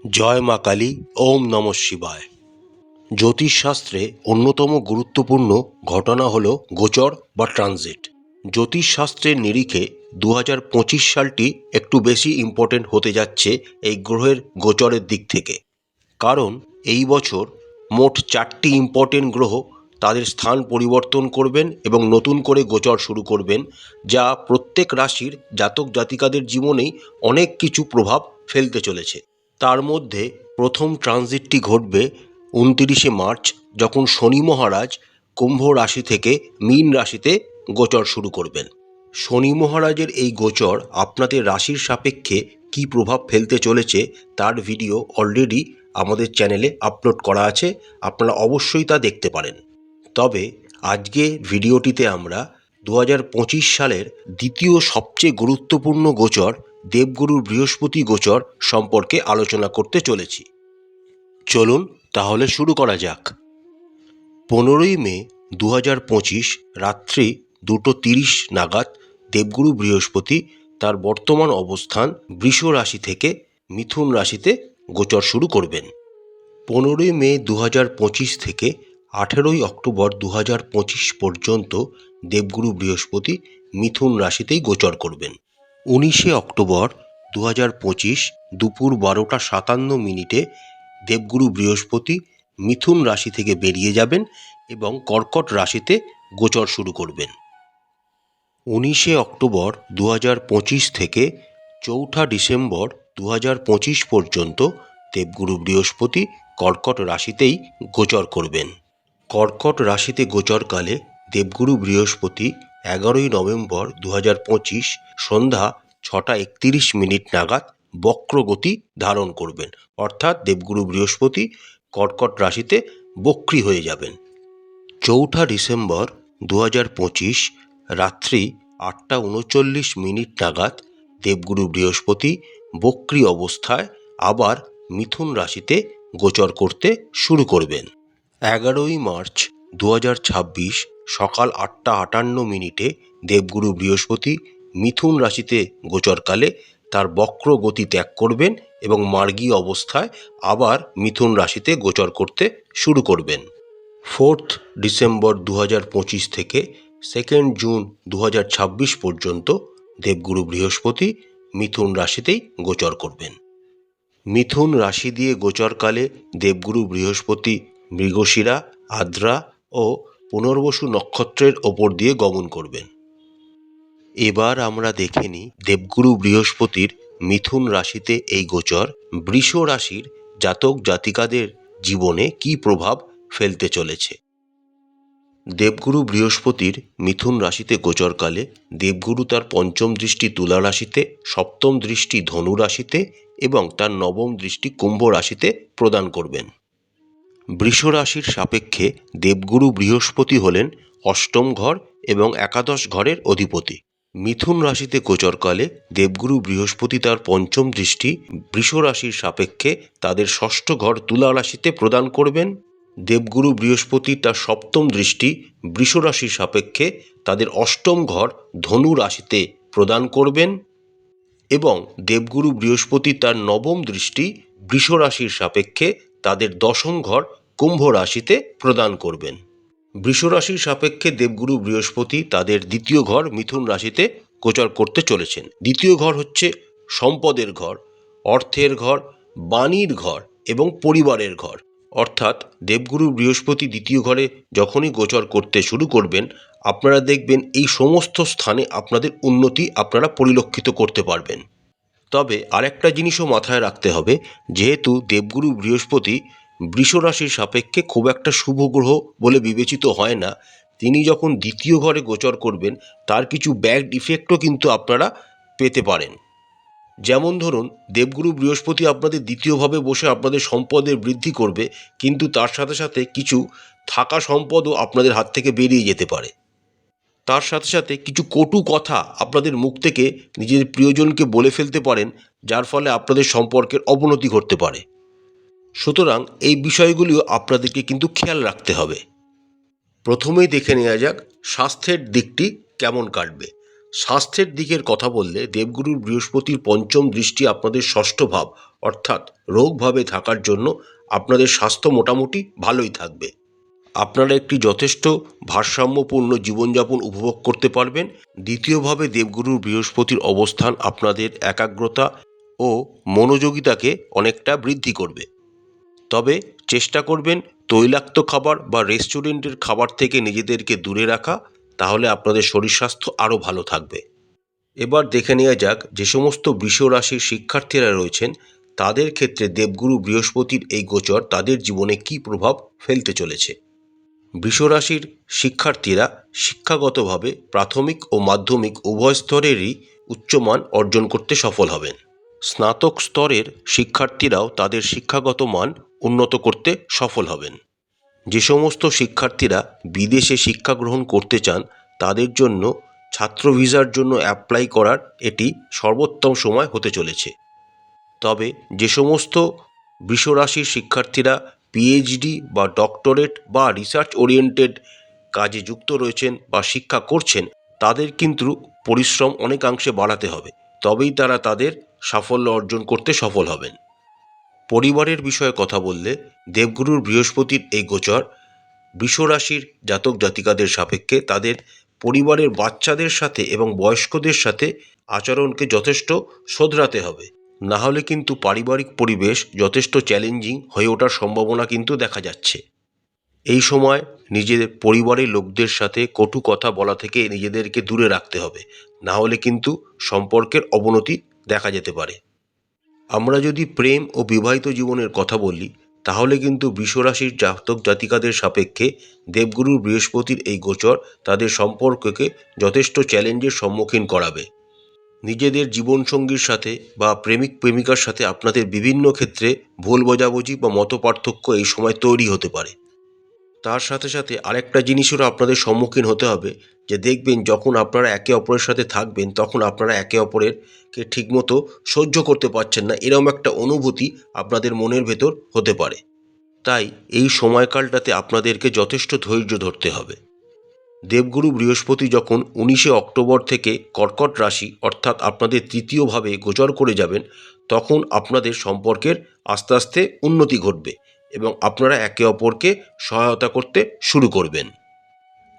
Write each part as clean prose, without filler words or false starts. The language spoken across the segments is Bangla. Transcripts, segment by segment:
জয় মা কালী। ওম নমঃ শিবায়। জ্যোতিষশাস্ত্রে অন্যতম গুরুত্বপূর্ণ ঘটনা হল গোচর বা ট্রানজিট। জ্যোতিষশাস্ত্রের নিরিখে 2025 সালটি একটু বেশি ইম্পর্টেন্ট হতে যাচ্ছে এই গ্রহের গোচরের দিক থেকে। কারণ এই বছর মোট 4টি ইম্পর্টেন্ট গ্রহ তাদের স্থান পরিবর্তন করবেন এবং নতুন করে গোচর শুরু করবেন, যা প্রত্যেক রাশির জাতক জাতিকাদের জীবনেই অনেক কিছু প্রভাব ফেলতে চলেছে। তার মধ্যে প্রথম ট্রানজিটটি ঘটবে 29শে মার্চ, যখন শনি মহারাজ কুম্ভ রাশি থেকে মীন রাশিতে গোচর শুরু করবেন। শনি মহারাজের এই গোচর আপনাদের রাশির সাপেক্ষে কী প্রভাব ফেলতে চলেছে তার ভিডিও অলরেডি আমাদের চ্যানেলে আপলোড করা আছে, আপনারা অবশ্যই তা দেখতে পারেন। তবে আজকে ভিডিওটিতে আমরা 2025 সালের দ্বিতীয় সবচেয়ে গুরুত্বপূর্ণ গোচর দেবগুরু বৃহস্পতি গোচর সম্পর্কে আলোচনা করতে চলেছি। চলুন তাহলে শুরু করা যাক। 15ই মে 2025 রাত্রি 2:30 নাগাদ দেবগুরু বৃহস্পতি তার বর্তমান অবস্থান বৃষ রাশি থেকে মিথুন রাশিতে গোচর শুরু করবেন। 15ই মে 2025 থেকে 18ই অক্টোবর 2025 পর্যন্ত দেবগুরু বৃহস্পতি মিথুন রাশিতেই গোচর করবেন। 19শে অক্টোবর 2025 দুপুর 12:57 দেবগুরু বৃহস্পতি মিথুন রাশি থেকে বেরিয়ে যাবেন এবং কর্কট রাশিতে গোচর শুরু করবেন। 19শে অক্টোবর 2025 থেকে 4 ডিসেম্বর 2025 পর্যন্ত দেবগুরু বৃহস্পতি কর্কট রাশিতেই গোচর করবেন। কর্কট রাশিতে গোচরকালে দেবগুরু বৃহস্পতি 11ই নভেম্বর 2025 সন্ধ্যা 6:31 নাগাদ বক্রগতি ধারণ করবেন, অর্থাৎ দেবগুরু বৃহস্পতি কর্কট রাশিতে বক্রী হয়ে যাবেন। 4 ডিসেম্বর 2025 রাত্রি 8:39 নাগাদ দেবগুরু বৃহস্পতি বক্রী অবস্থায় আবার মিথুন রাশিতে গোচর করতে শুরু করবেন। 11ই মার্চ 2026 সকাল 8:58 দেবগুরু বৃহস্পতি মিথুন রাশিতে গোচরকালে তার বক্র গতি ত্যাগ করবেন এবং মার্গী অবস্থায় আবার মিথুন রাশিতে গোচর করতে শুরু করবেন। 4 ডিসেম্বর 2025 থেকে 2 জুন 2026 পর্যন্ত দেবগুরু বৃহস্পতি মিথুন রাশিতেই গোচর করবেন। মিথুন রাশি দিয়ে গোচরকালে দেবগুরু বৃহস্পতি মৃগশিরা, আদ্রা ও পুনর্বসু নক্ষত্রের ওপর দিয়ে গমন করবেন। এবার আমরা দেখে নিই দেবগুরু বৃহস্পতির মিথুন রাশিতে এই গোচর বৃষ রাশির জাতক জাতিকাদের জীবনে কী প্রভাব ফেলতে চলেছে। দেবগুরু বৃহস্পতির মিথুন রাশিতে গোচরকালে দেবগুরু তার পঞ্চম দৃষ্টি তুলা রাশিতে, সপ্তম দৃষ্টি ধনু রাশিতে এবং তার নবম দৃষ্টি কুম্ভ রাশিতে প্রদান করবেন। বৃষ রাশির সাপেক্ষে দেবগুরু বৃহস্পতি হলেন অষ্টম ঘর এবং একাদশ ঘরের অধিপতি। মিথুন রাশিতে গোচরকালে দেবগুরু বৃহস্পতি তার পঞ্চম দৃষ্টি বৃষ রাশির সাপেক্ষে তাদের ষষ্ঠ ঘর তুলা রাশিতে প্রদান করবেন। দেবগুরু বৃহস্পতি তার সপ্তম দৃষ্টি বৃষ রাশির সাপেক্ষে তাদের অষ্টম ঘর ধনু রাশিতে প্রদান করবেন এবং দেবগুরু বৃহস্পতি তার নবম দৃষ্টি বৃষ রাশির সাপেক্ষে তাদের দশম ঘর কুম্ভ রাশিতে প্রদান করবেন। বৃষ রাশির সাপেক্ষে দেবগুরু বৃহস্পতি তাদের দ্বিতীয় ঘর মিথুন রাশিতে গোচর করতে চলেছেন। দ্বিতীয় ঘর হচ্ছে সম্পদের ঘর, অর্থের ঘর, বাণীর ঘর এবং পরিবারের ঘর। অর্থাৎ দেবগুরু বৃহস্পতি দ্বিতীয় ঘরে যখনই গোচর করতে শুরু করবেন, আপনারা দেখবেন এই সমস্ত স্থানে আপনাদের উন্নতি আপনারা পরিলক্ষিত করতে পারবেন। তবে আরেকটা জিনিসও মাথায় রাখতে হবে, যেহেতু দেবগুরু বৃহস্পতি বৃষ রাশির সাপেক্ষে খুব একটা শুভ গ্রহ বলে বিবেচিত হয় না, তিনি যখন দ্বিতীয় ঘরে গোচর করবেন তার কিছু ব্যাড ইফেক্টও কিন্তু আপনারা পেতে পারেন। যেমন ধরুন, দেবগুরু বৃহস্পতি আপনাদের দ্বিতীয়ভাবে বসে আপনাদের সম্পদের বৃদ্ধি করবে, কিন্তু তার সাথে সাথে কিছু থাকা সম্পদও আপনাদের হাত থেকে বেরিয়ে যেতে পারে। তার সাথে সাথে কিছু কটু কথা আপনাদের মুখ থেকে নিজেদের প্রিয়জনকে বলে ফেলতে পারেন, যার ফলে আপনাদের সম্পর্কের অবনতি ঘটতে পারে। সুতরাং এই বিষয়গুলিও আপনাদেরকে কিন্তু খেয়াল রাখতে হবে। প্রথমেই দেখে নেওয়া যাক স্বাস্থ্যের দিকটি কেমন কাটবে। স্বাস্থ্যের দিকের কথা বললে দেবগুরুর বৃহস্পতির পঞ্চম দৃষ্টি আপনাদের ষষ্ঠ ভাব অর্থাৎ রোগভাবে থাকার জন্য আপনাদের স্বাস্থ্য মোটামুটি ভালোই থাকবে। আপনারা একটি যথেষ্ট ভারসাম্যপূর্ণ জীবনযাপন উপভোগ করতে পারবেন। দ্বিতীয়ভাবে দেবগুরুর বৃহস্পতির অবস্থান আপনাদের একাগ্রতা ও মনোযোগিতাকে অনেকটা বৃদ্ধি করবে। তবে চেষ্টা করবেন তৈলাক্ত খাবার বা রেস্টুরেন্টের খাবার থেকে নিজেদেরকে দূরে রাখা, তাহলে আপনাদের শরীর স্বাস্থ্য আরও ভালো থাকবে। এবার দেখে নেওয়া যাক যে সমস্ত বৃষ রাশির শিক্ষার্থীরা রয়েছেন তাদের ক্ষেত্রে দেবগুরু বৃহস্পতির এই গোচর তাদের জীবনে কী প্রভাব ফেলতে চলেছে। বৃষ রাশির শিক্ষার্থীরা শিক্ষাগতভাবে প্রাথমিক ও মাধ্যমিক উভয় স্তরেরই উচ্চমান অর্জন করতে সফল হবেন। স্নাতক স্তরের শিক্ষার্থীরাও তাদের শিক্ষাগত মান উন্নত করতে সফল হবেন। যে সমস্ত শিক্ষার্থীরা বিদেশে শিক্ষা গ্রহণ করতে চান তাদের জন্য ছাত্র ভিসার জন্য অ্যাপ্লাই করার এটি সর্বোত্তম সময় হতে চলেছে। তবে যে সমস্ত বৃষ রাশির শিক্ষার্থীরা পিএইচডি বা ডক্টরেট বা রিসার্চ ওরিয়েন্টেড কাজে যুক্ত রয়েছেন বা শিক্ষা করছেন তাদের কিন্তু পরিশ্রম অনেকাংশে বাড়াতে হবে, তবেই তারা তাদের সাফল্য অর্জন করতে সফল হবেন। পরিবারের বিষয়ে কথা বললে দেবগুরুর বৃহস্পতির এই গোচর বৃষ রাশির জাতক জাতিকাদের সাপেক্ষে তাদের পরিবারের বাচ্চাদের সাথে এবং বয়স্কদের সাথে আচরণকে যথেষ্ট শোধরাতে হবে, না হলে কিন্তু পারিবারিক পরিবেশ যথেষ্ট চ্যালেঞ্জিং হয়ে ওঠার সম্ভাবনা কিন্তু দেখা যাচ্ছে। এই সময় নিজেদের পরিবারের লোকদের সাথে কটু কথা বলা থেকে নিজেদেরকে দূরে রাখতে হবে, না হলে কিন্তু সম্পর্কের অবনতি দেখা যেতে পারে। আমরা যদি প্রেম ও বিবাহিত জীবনের কথা বলি তাহলে কিন্তু বৃষ রাশির জাতক জাতিকাদের সাপেক্ষে দেবগুরুর বৃহস্পতির এই গোচর তাদের সম্পর্ককে যথেষ্ট চ্যালেঞ্জের সম্মুখীন করাবে। নিজেদের জীবনসঙ্গীর সাথে বা প্রেমিক প্রেমিকার সাথে আপনাদের বিভিন্ন ক্ষেত্রে ভুল বোঝাবুঝি বা মতপার্থক্য এই সময় তৈরি হতে পারে। তার সাথে সাথে আরেকটা জিনিসেরও আপনাদের সম্মুখীন হতে হবে যে দেখবেন যখন আপনারা একে অপরের সাথে থাকবেন তখন আপনারা একে অপরেরকে ঠিকমতো সহ্য করতে পারছেন না, এরকম একটা অনুভূতি আপনাদের মনের ভেতর হতে পারে। তাই এই সময়কালটাতে আপনাদেরকে যথেষ্ট ধৈর্য ধরতে হবে। দেবগুরু বৃহস্পতি যখন 19শে অক্টোবর থেকে কর্কট রাশি অর্থাৎ আপনাদের তৃতীয়ভাবে গোচর করে যাবেন তখন আপনাদের সম্পর্কের আস্তে আস্তে উন্নতি ঘটবে এবং আপনারা একে অপরকে সহায়তা করতে শুরু করবেন।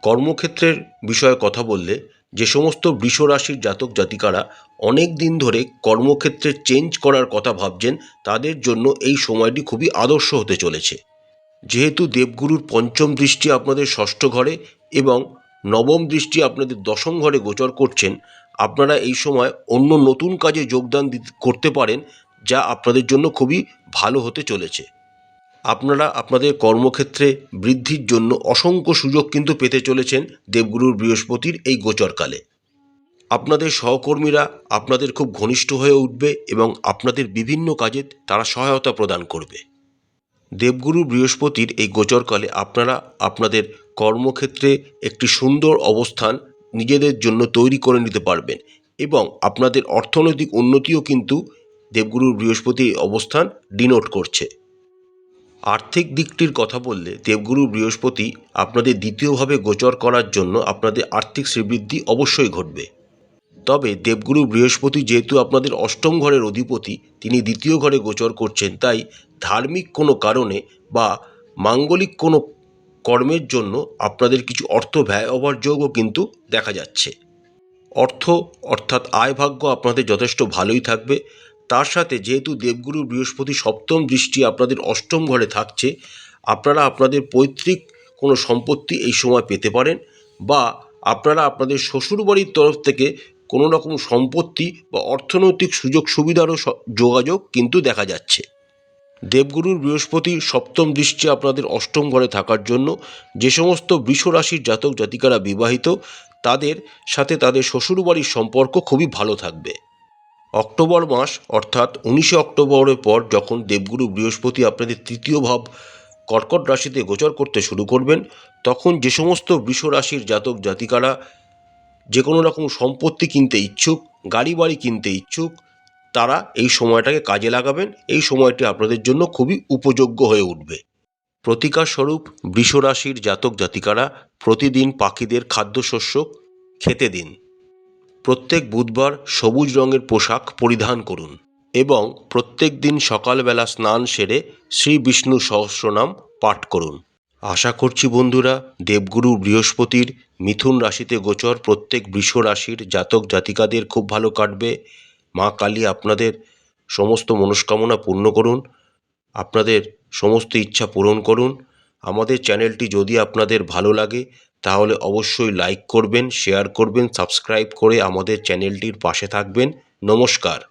কর্মক্ষেত্রের বিষয়ে কথা বললে যে সমস্ত বৃষ রাশির জাতক জাতিকারা অনেক দিন ধরে কর্মক্ষেত্রে চেঞ্জ করার কথা ভাবছেন তাদের জন্য এই সময়টি খুবই আদর্শ হতে চলেছে। যেহেতু দেবগুরুর পঞ্চম দৃষ্টি আপনাদের ষষ্ঠ ঘরে এবং নবম দৃষ্টি আপনাদের দশম ঘরে গোচর করছেন, আপনারা এই সময় অন্য নতুন কাজে যোগদান করতে পারেন যা আপনাদের জন্য খুবই ভালো হতে চলেছে। আপনারা আপনাদের কর্মক্ষেত্রে বৃদ্ধির জন্য অসংখ্য সুযোগ কিন্তু পেতে চলেছেন দেবগুরুর বৃহস্পতির এই গোচরকালে। আপনাদের সহকর্মীরা আপনাদের খুব ঘনিষ্ঠ হয়ে উঠবে এবং আপনাদের বিভিন্ন কাজে তারা সহায়তা প্রদান করবে। দেবগুরু বৃহস্পতির এই গোচরকালে আপনারা আপনাদের কর্মক্ষেত্রে একটি সুন্দর অবস্থান নিজেদের জন্য তৈরি করে নিতে পারবেন এবং আপনাদের অর্থনৈতিক উন্নতিও কিন্তু দেবগুরু বৃহস্পতির অবস্থান ডিনোট করছে। আর্থিক দিকটির কথা বললে দেবগুরু বৃহস্পতি আপনাদের দ্বিতীয়ভাবে গোচর করার জন্য আপনাদের আর্থিক শ্রীবৃদ্ধি অবশ্যই ঘটবে। তবে দেবগুরু বৃহস্পতি যেহেতু আপনাদের অষ্টম ঘরের অধিপতি তিনি দ্বিতীয় ঘরে গোচর করছেন, তাই ধার্মিক কোনো কারণে বা মাঙ্গলিক কোনো কর্মের জন্য আপনাদের কিছু অর্থ ব্যয় হওয়ার যোগও কিন্তু দেখা যাচ্ছে। অর্থ অর্থাৎ আয় ভাগ্য আপনাদের যথেষ্ট ভালোই থাকবে। তার সাথে যেহেতু দেবগুরু বৃহস্পতি সপ্তম দৃষ্টি আপনাদের অষ্টম ঘরে থাকছে, আপনারা আপনাদের পৈতৃক কোনো সম্পত্তি এই সময় পেতে পারেন বা আপনারা আপনাদের শ্বশুরবাড়ির তরফ থেকে কোনো রকম সম্পত্তি বা অর্থনৈতিক সুযোগ সুবিধারও যোগাযোগ কিন্তু দেখা যাচ্ছে। দেবগুরুর বৃহস্পতি সপ্তম দৃষ্টি আপনাদের অষ্টম ঘরে থাকার জন্য যে সমস্ত বৃষ রাশির জাতক জাতিকারা বিবাহিত তাদের সাথে তাদের শ্বশুরবাড়ির সম্পর্ক খুবই ভালো থাকবে। অক্টোবর মাস অর্থাৎ 19শে অক্টোবরের পর যখন দেবগুরু বৃহস্পতি আপনাদের তৃতীয় ভাব কর্কট রাশিতে গোচর করতে শুরু করবেন তখন যে সমস্ত বৃষ রাশির জাতক জাতিকারা যে কোনো রকম সম্পত্তি কিনতে ইচ্ছুক, গাড়ি বাড়ি কিনতে ইচ্ছুক, তারা এই সময়টাকে কাজে লাগাবেন। এই সময়টি আপনাদের জন্য খুবই উপযোগ্য হয়ে উঠবে। প্রতিকার স্বরূপ বৃষ রাশির জাতক জাতিকারা প্রতিদিন পাখিদের খাদ্যশস্য খেতে দিন। প্রত্যেক বুধবার সবুজ রঙের পোশাক পরিধান করুন এবং প্রত্যেক দিন সকালবেলা স্নান সেরে শ্রী বিষ্ণু সহস্রনাম পাঠ করুন। আশা করছি বন্ধুরা, দেবগুরু বৃহস্পতির মিথুন রাশিতে গোচর প্রত্যেক বৃষ রাশির জাতক জাতিকাদের খুব ভালো কাটবে। মা কালী আপনাদের সমস্ত মনস্কামনা পূর্ণ করুন, আপনাদের সমস্ত ইচ্ছা পূরণ করুন। আমাদের চ্যানেলটি যদি আপনাদের ভালো লাগে তাহলে অবশ্যই লাইক করবেন, শেয়ার করবেন, সাবস্ক্রাইব করে আমাদের চ্যানেলটির পাশে থাকবেন। নমস্কার।